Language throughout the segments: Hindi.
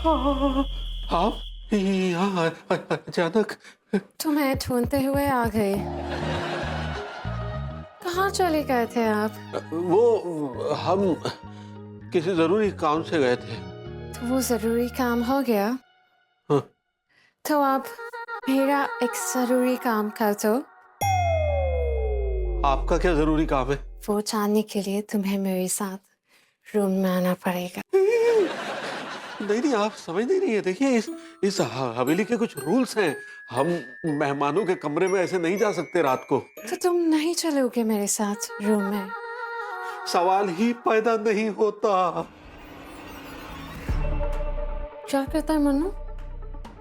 आप यहाँ अचानक? तुम्हें ढूंढते हुए आ गए। कहाँ चले गए थे आप? वो हम किसी जरूरी काम से गए थे। तो वो जरूरी काम हो गया? हाँ। तो आप मेरा एक जरूरी काम कर दो। आपका क्या जरूरी काम है? वो जानने के लिए तुम्हें मेरे साथ रूम में आना पड़ेगा। नहीं नहीं, आप समझ नहीं रही है। देखिए, इस हवेली के कुछ रूल्स हैं। हम मेहमानों के कमरे में ऐसे नहीं जा सकते रात को। तो तुम नहीं चलोगे मेरे साथ रूम में? सवाल ही पैदा नहीं होता। क्या कहता है मन्नू?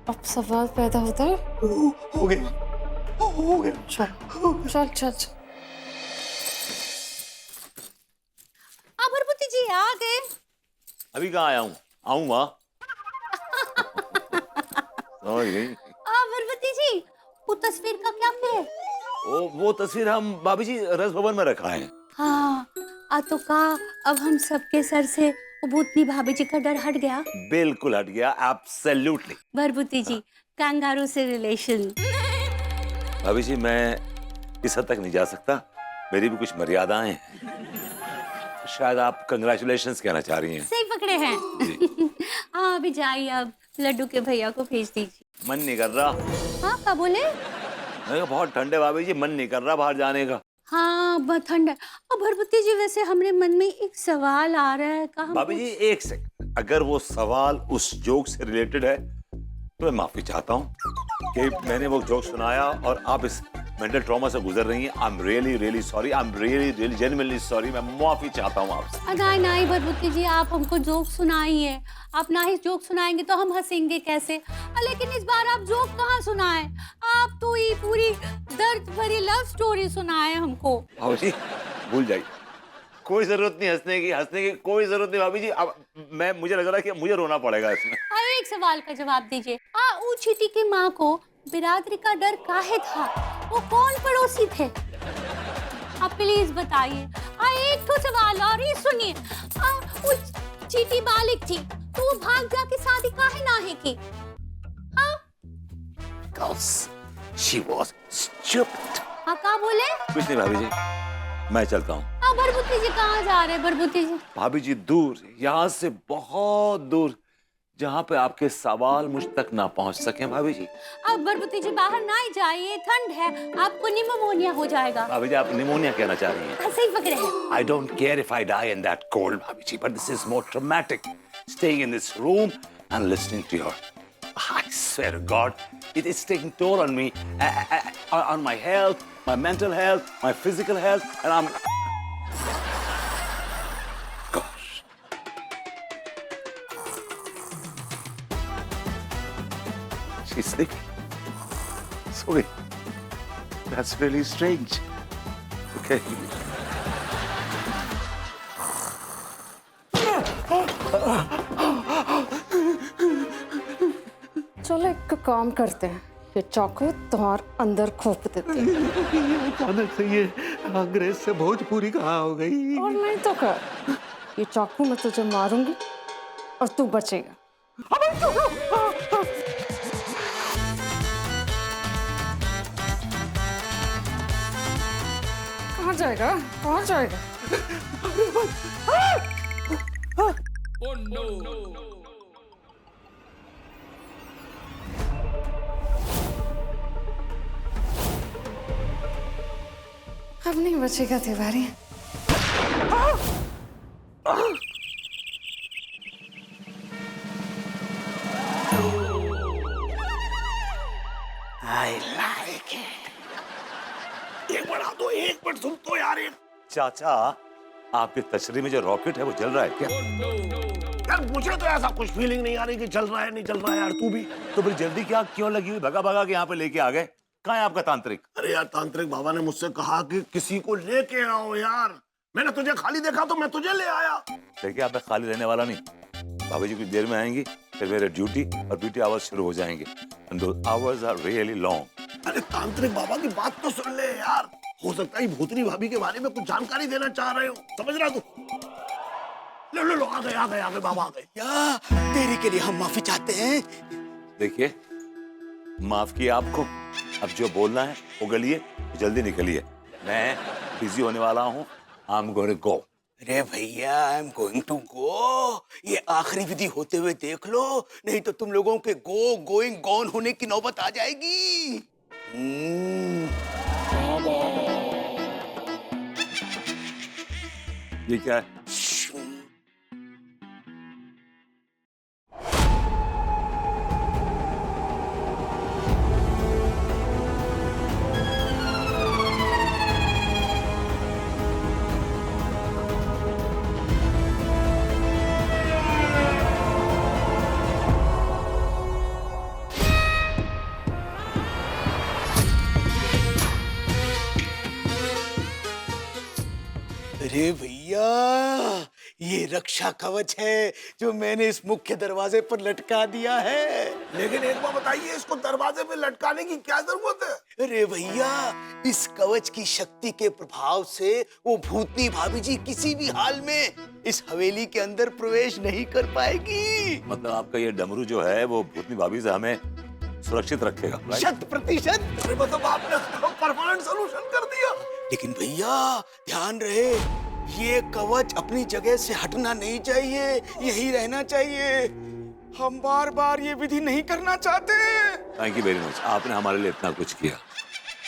अब सवाल पैदा होता है? हो गया, हो गया। चल चल चल चल। अमरपति जी आ गए। अभी कहाँ आया हूँ, आऊंगा। समझ गई? अमरपति जी, वो तस्वीर का क्या है? वो तस्वीर हम भाभी जी रस भवन में रखा है। हाँ, तो का अब हम सबके सर से वो भूतनी भाभी जी का डर हट गया? बिल्कुल हट गया, एब्सोल्युटली। भरभूति जी, कंगारू से रिलेशन। भाभी जी, मैं इस हद तक नहीं जा सकता, मेरी भी कुछ मर्यादाएं हैं। शायद आप कंग्रेचुलेशंस कहना चाह रही हैं। सही पकड़े हैं। हाँ, अभी जाइए, अब लड्डू के भैया को भेज दीजिए। मन नहीं कर रहा। हाँ, क्या बोले? मैंने कहा बहुत ठंड है भाभी जी, मन नहीं कर रहा बाहर जाने का। हाँ, बहुत ठंड है। अब भरभूति जी, वैसे हमारे मन में एक सवाल आ रहा है। कहाँ भाभी जी एक सेकंड, अगर वो सवाल उस जोक से रिलेटेड है तो मैं माफी चाहता हूँ कि मैंने वो जोक सुनाया और आप इस मेंटल ट्रॉमा से गुजर रही हैं। I am really really sorry, I am really genuinely sorry. मैं माफी चाहता हूँ आपसे। नहीं नहीं भरभूति जी, आप हमको जोक सुनाइए। आप ना ही जोक सुनाएंगे तो हम हंसेंगे कैसे? लेकिन इस बार आप जोक कहाँ सुनाए? आप तो ये पूरी दर्द भरी लव स्टोरी सुनाए हमको। भाभी जी भूल जाइए, कोई जरूरत नहीं हंसने की कोई जरूरत नहीं भाभी जी। अब मुझे लग रहा है कि मुझे रोना पड़ेगा इसमें। एक सवाल का जवाब दीजिए। ऊ चीटी की माँ को बिरादरी का डर काहे था? वो कौन पड़ोसी थे? आप प्लीज बताइए। एक तो सवाल और ये सुनिए। वो चीटी बालिक थी तो वो भाग जाके शादी काहे नाही की? Because she was stupid. क्या बोले? कुछ नहीं भाभी जी, मैं चलता हूँ। भरभूति जी कहाँ जा रहे हैं? भरभूति जी भाभी जी दूर, यहाँ से बहुत दूर, जहाँ पे आपके सवाल मुझ तक ना पहुँच सके भाभी जी। अब भरभूति जी बाहर ना ही जाइए, ठंड है, आपको निमोनिया हो जाएगा। भाभी जी आप निमोनिया कहना चाह रही हैं? सही पकड़े हैं। I don't care if I die in that cold, भाभी जी, but this is more traumatic. Staying in this room and listening to your, I swear to God, it is taking toll on me, on my health, my mental health, my physical health, and I'm. Gosh. She's sleeping. Sorry. That's really strange. Okay. चलो एक काम करते हैं, ये चाकू तुम्हारे अंदर खोप देते हैं। अचानक से ये अंग्रेज से भोजपुरी कहाँ हो गई? और नहीं तो क्या, ये चाकू मैं तुझे मारूंगी और तू बचेगा। कहाँ जाएगा? कहाँ जाएगा? Oh no! अब नहीं बचेगा तिवारी। I like it. एक बढ़ा दो, एक मिनट सुन तो यार। चाचा, आपके तशरी में जो रॉकेट है वो जल रहा है क्या? यार मुझे तो ऐसा कुछ फीलिंग नहीं आ रही कि चल रहा है नहीं चल रहा है। यार तू भी तो फिर जल्दी क्या क्यों लगी हुई? भगा भगा के यहाँ पे लेके आ गए। कहाँ है आपका तांत्रिक? अरे यार, तांत्रिक बाबा ने मुझसे कहा कि किसी को लेके आओ यार। मैंने तुझे खाली देखा तो मैं तुझे ले आया। देखिए, आप खाली रहने वाला नहीं। भाभी जी कुछ देर में आएंगी, फिर मेरे ड्यूटी और पीटी आवर्स शुरू हो जाएंगे। And those hours are really long. अरे तांत्रिक बाबा की बात तो सुन ले यार। हो सकता है भूतनी भाभी के बारे में कुछ जानकारी देना चाह रहे हो, समझ रहा तू? लो लो लो, आ गए आ गए बाबा आ गए। या देरी के लिए हम माफी चाहते हैं। देखिए, माफ किया आपको। अब जो बोलना है वो गलिए, जल्दी निकलिए। मैं बिजी होने वाला हूँ। I am going to go. अरे भैया, I am going to go, ये आखिरी विधि होते हुए देख लो, नहीं तो तुम लोगों के गोइंग गॉन होने की नौबत आ जाएगी। ये क्या है? अरे भैया, ये रक्षा कवच है जो मैंने इस मुख्य दरवाजे पर लटका दिया है। लेकिन एक बार बताइए, इसको दरवाजे पे लटकाने की क्या जरूरत है? अरे भैया, इस कवच की शक्ति के प्रभाव से वो भूतनी भाभी जी किसी भी हाल में इस हवेली के अंदर प्रवेश नहीं कर पाएगी। मतलब आपका ये डमरू जो है वो भूतनी भाभी से हमें सुरक्षित रखेगा, right? 100%। अरे मतलब आपने परमानेंट सॉल्यूशन कर दिया। लेकिन भैया ध्यान रहे, ये कवच अपनी जगह से हटना नहीं चाहिए, यही रहना चाहिए। हम बार बार ये विधि नहीं करना चाहते। थैंक यू वेरी मच, आपने हमारे लिए इतना कुछ किया।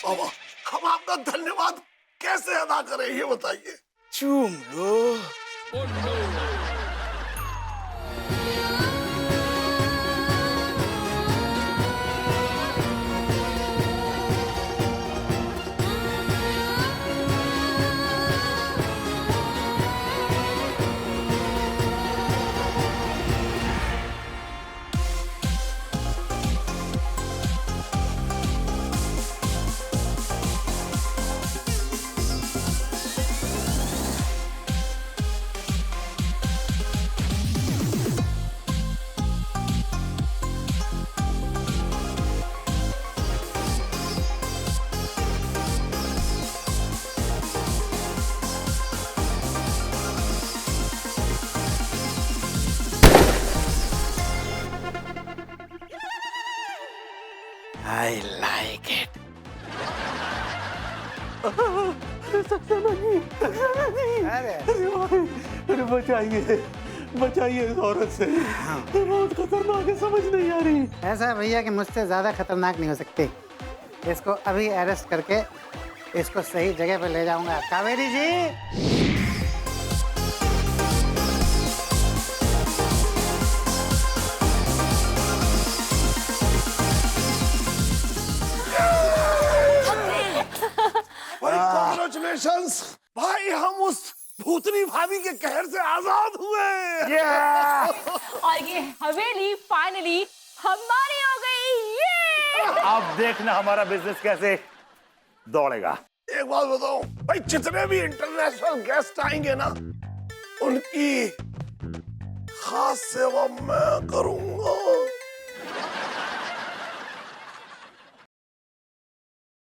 बाबा, हम आपका धन्यवाद कैसे अदा करें ये बताइए। चूम लो। I like it. अरे बचाइए, बचाइए इस औरत से। ये बहुत खतरनाक है, समझ नहीं आ रही। ऐसा है भैया कि मुझसे ज़्यादा खतरनाक नहीं हो सकते। इसको अभी अरेस्ट करके इसको सही जगह पे ले जाऊंगा। कावेरी जी, कॉन्ग्रेचुलेशंस भाई, हम उस भूतनी भाभी के कहर से आजाद हुए। और ये हवेली फाइनली हमारी हो गई। ये अब देखना हमारा बिजनेस कैसे दौड़ेगा। एक बात बताओ भाई, जितने भी इंटरनेशनल गेस्ट आएंगे ना, उनकी खास सेवा मैं करूंगा।